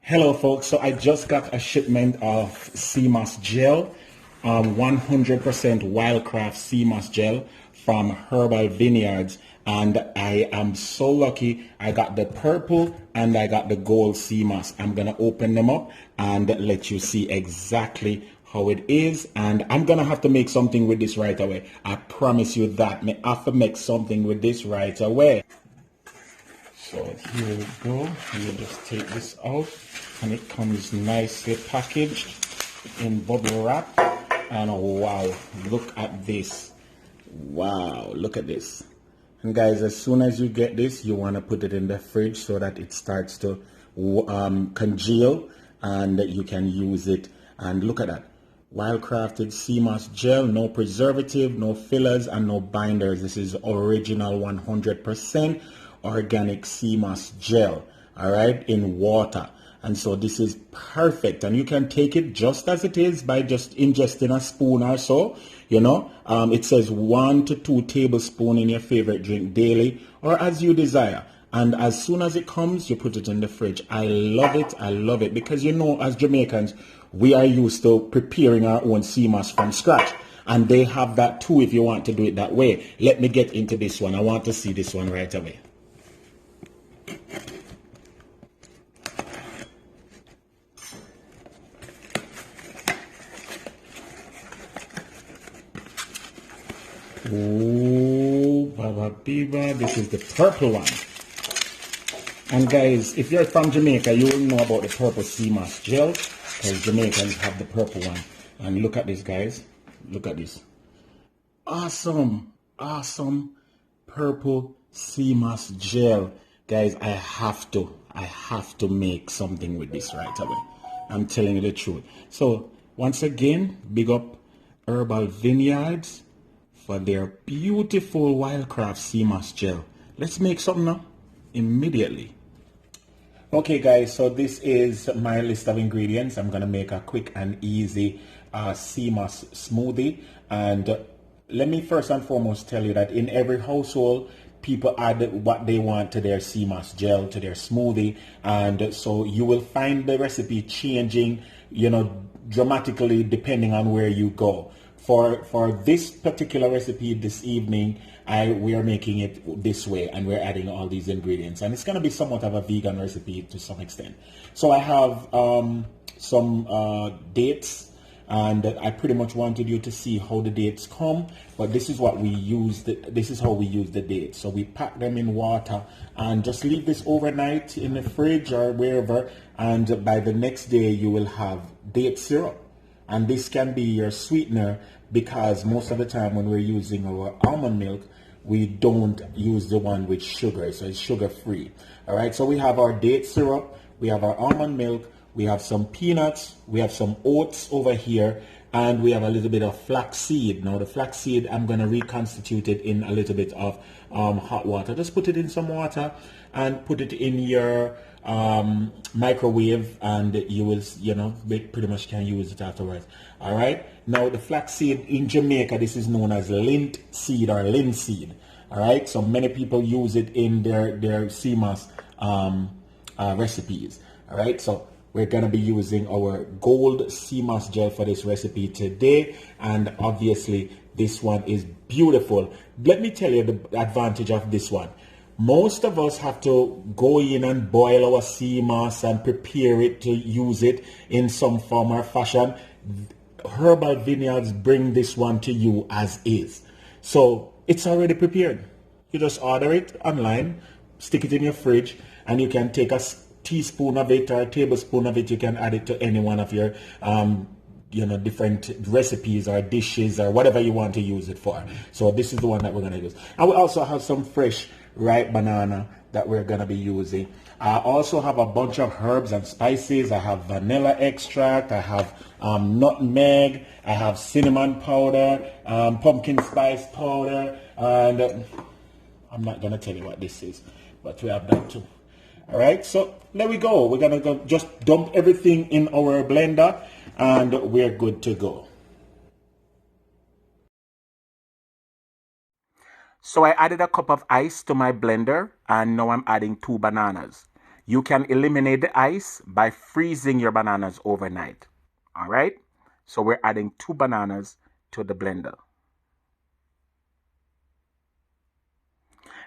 Hello folks, so I just got a shipment of Seamoss gel, 100% wildcraft Seamoss gel from Herbal Vineyards, and I am so lucky. I got the purple and I got the gold Seamoss. I'm gonna open them up and let you see exactly how it is, and I'm gonna have to make something with this right away. I promise you that. I have to make something with this right away. So here we go. You just take this out and it comes nicely packaged in bubble wrap. And wow, look at this. Wow, look at this. And guys, as soon as you get this, you want to put it in the fridge so that it starts to congeal and you can use it. And look at that. Wildcrafted Seamoss gel, no preservative, no fillers, and no binders. This is original 100% organic Seamoss gel, all right, in water. And so this is perfect, and you can take it just as it is by just ingesting a spoon or so, you know. It says 1 to 2 tablespoons in your favorite drink daily or as you desire. And as soon as it comes, you put it in the fridge. I love it because, you know, as Jamaicans, we are used to preparing our own Seamoss from scratch, and they have that too if you want to do it that way. Let me get into this one. I want to see this one right away. Oh, Baba Biba, this is the purple one. And guys, if you're from Jamaica, you will know about the purple Seamoss gel, because Jamaicans have the purple one. And look at this, guys. Look at this. Awesome, awesome purple Seamoss gel. Guys, I have to make something with this right away. I'm telling you the truth. So, once again, big up Herbal Vineyards for their beautiful wildcraft Seamoss gel. Let's make something now, immediately. Okay guys, so this is my list of ingredients. I'm gonna make a quick and easy Seamoss smoothie. And let me first and foremost tell you that in every household, people add what they want to their Seamoss gel, to their smoothie. And so you will find the recipe changing, you know, dramatically depending on where you go. For this particular recipe this evening, we are making it this way, and we're adding all these ingredients, and it's going to be somewhat of a vegan recipe to some extent. So I have some dates, and I pretty much wanted you to see how the dates come, but this is what we use. This is how we use the dates. So we pack them in water and just leave this overnight in the fridge or wherever, and by the next day you will have date syrup. And this can be your sweetener, because most of the time when we're using our almond milk, we don't use the one with sugar, so it's sugar free. All right, so we have our date syrup, we have our almond milk, we have some peanuts, we have some oats over here, and we have a little bit of flaxseed. Now the flaxseed, I'm going to reconstitute it in a little bit of hot water. Just put it in some water and put it in your microwave, and you will, you know, pretty much can use it afterwards. All right, now the flaxseed in Jamaica, this is known as lint seed or linseed. All right, so many people use it in their Seamoss recipes. All right, so we're going to be using our gold Seamoss gel for this recipe today, and obviously this one is beautiful. Let me tell you the advantage of this one. Most of us have to go in and boil our Seamoss and prepare it to use it in some form or fashion. Herbal Vineyards bring this one to you as is. So it's already prepared. You just order it online, stick it in your fridge, and you can take a teaspoon of it or a tablespoon of it. You can add it to any one of your you know, different recipes or dishes or whatever you want to use it for. So this is the one that we're going to use. And we also have some fresh ripe banana that we're going to be using. I also have a bunch of herbs and spices. I have vanilla extract, I have nutmeg, I have cinnamon powder, pumpkin spice powder, and I'm not going to tell you what this is, but we have that too. All right, so there we go. We're going to go just dump everything in our blender, and we're good to go. So I added a cup of ice to my blender, and now I'm adding 2 bananas. You can eliminate the ice by freezing your bananas overnight. All right. So we're adding 2 bananas to the blender.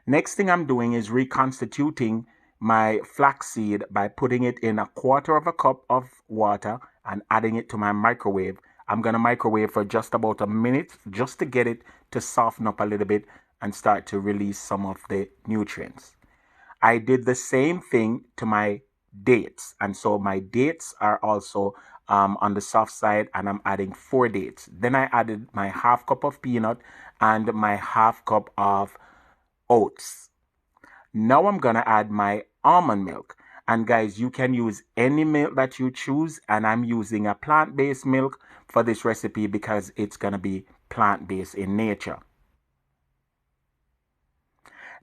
Next thing I'm doing is reconstituting my flaxseed by putting it in 1/4 of a cup of water and adding it to my microwave. I'm going to microwave for just about a minute just to get it to soften up a little bit and start to release some of the nutrients. I did the same thing to my dates. And so my dates are also on the soft side, and I'm adding 4 dates. Then I added my 1/2 cup of peanut and my 1/2 cup of oats. Now I'm going to add my almond milk. And guys, you can use any milk that you choose. And I'm using a plant-based milk for this recipe because it's going to be plant-based in nature.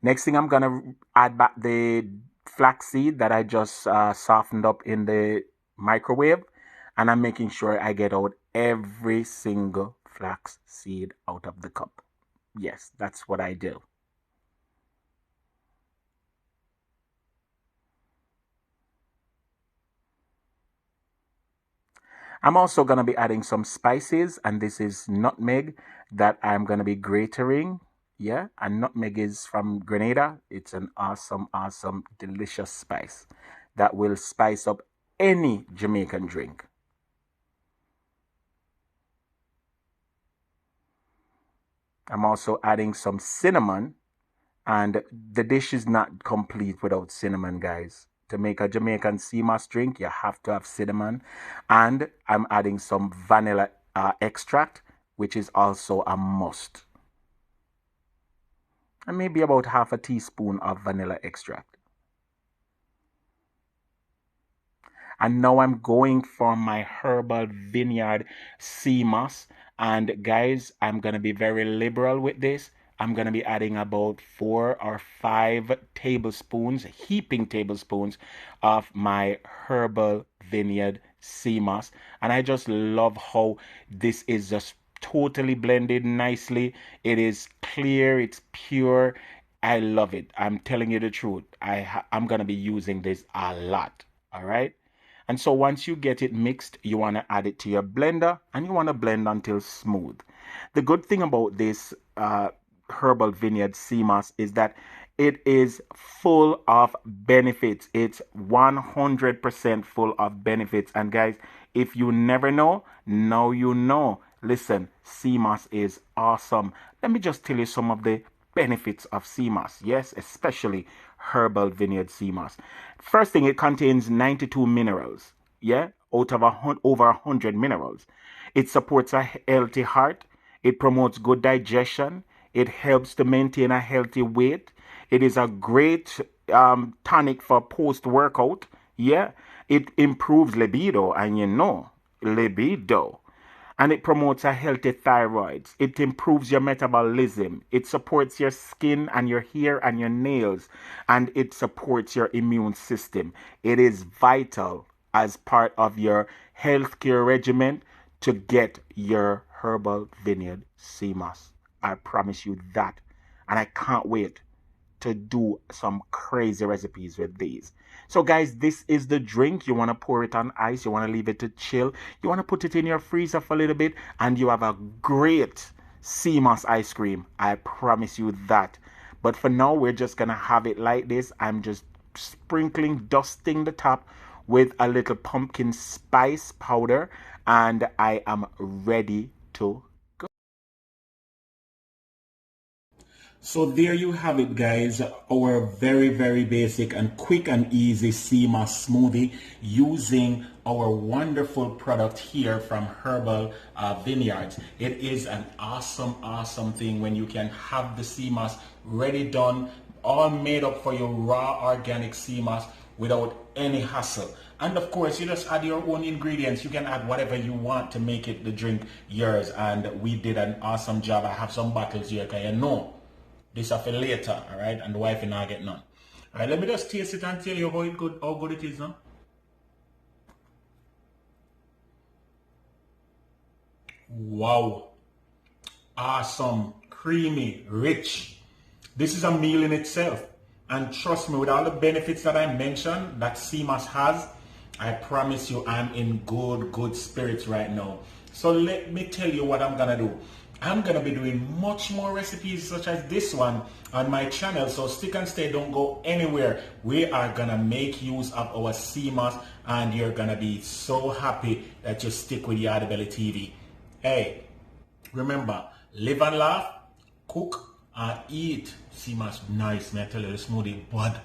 Next thing, I'm going to add back the flaxseed that I just softened up in the microwave. And I'm making sure I get out every single flax seed out of the cup. Yes, that's what I do. I'm also going to be adding some spices, and this is nutmeg that I'm going to be gratering. Yeah, and nutmeg is from Grenada. It's an awesome, awesome, delicious spice that will spice up any Jamaican drink. I'm also adding some cinnamon, and the dish is not complete without cinnamon, guys. To make a Jamaican Seamoss drink, you have to have cinnamon. And I'm adding some vanilla extract, which is also a must. And maybe about 1/2 teaspoon of vanilla extract. And now I'm going for my Herbal Vineyard Seamoss. And guys, I'm going to be very liberal with this. I'm going to be adding about 4 or 5 tablespoons, heaping tablespoons of my Herbal Vineyard Seamoss. And I just love how this is just totally blended nicely. It is clear, it's pure. I love it. I'm telling you the truth. I'm going to be using this a lot. All right. And so once you get it mixed, you want to add it to your blender and you want to blend until smooth. The good thing about this Herbal Vineyard Seamoss is that it is full of benefits. It's 100% full of benefits. And guys, if you never know, now you know. Listen, Seamoss is awesome. Let me just tell you some of the benefits of Seamoss. Yes, especially Herbal Vineyard Seamoss. First thing, it contains 92 minerals. Yeah, out of over 100 minerals. It supports a healthy heart. It promotes good digestion. It helps to maintain a healthy weight. It is a great tonic for post-workout. Yeah, it improves libido, and you know, libido. And it promotes a healthy thyroid. It improves your metabolism. It supports your skin and your hair and your nails. And it supports your immune system. It is vital as part of your healthcare regimen to get your Herbal Vineyard Seamoss. I promise you that. And I can't wait to do some crazy recipes with these. So guys, this is the drink. You want to pour it on ice. You want to leave it to chill. You want to put it in your freezer for a little bit and you have a great Seamoss ice cream. I promise you that. But for now, we're just going to have it like this. I'm just sprinkling, dusting the top with a little pumpkin spice powder, and I am ready to go. So there you have it, guys, our very, very basic and quick and easy Seamoss smoothie using our wonderful product here from Herbal Vineyards. It is an awesome, awesome thing when you can have the Seamoss ready done, all made up for your raw organic Seamoss without any hassle. And of course, you just add your own ingredients. You can add whatever you want to make it the drink yours. And we did an awesome job. I have some bottles here, because you know this are for later, all right? And the wife will not get none. All right, let me just taste it and tell you how good it is now. Wow. Awesome, creamy, rich. This is a meal in itself. And trust me, with all the benefits that I mentioned that Seamoss has, I promise you I'm in good spirits right now. So let me tell you what I'm gonna do. I'm gonna be doing much more recipes such as this one on my channel, so stick and stay, don't go anywhere. We are gonna make use of our Seamoss, and you're gonna be so happy that you stick with Yardie Belly TV. Hey, remember, live and laugh, cook and eat. Seamoss nice, man. I tell you, the smoothie bud.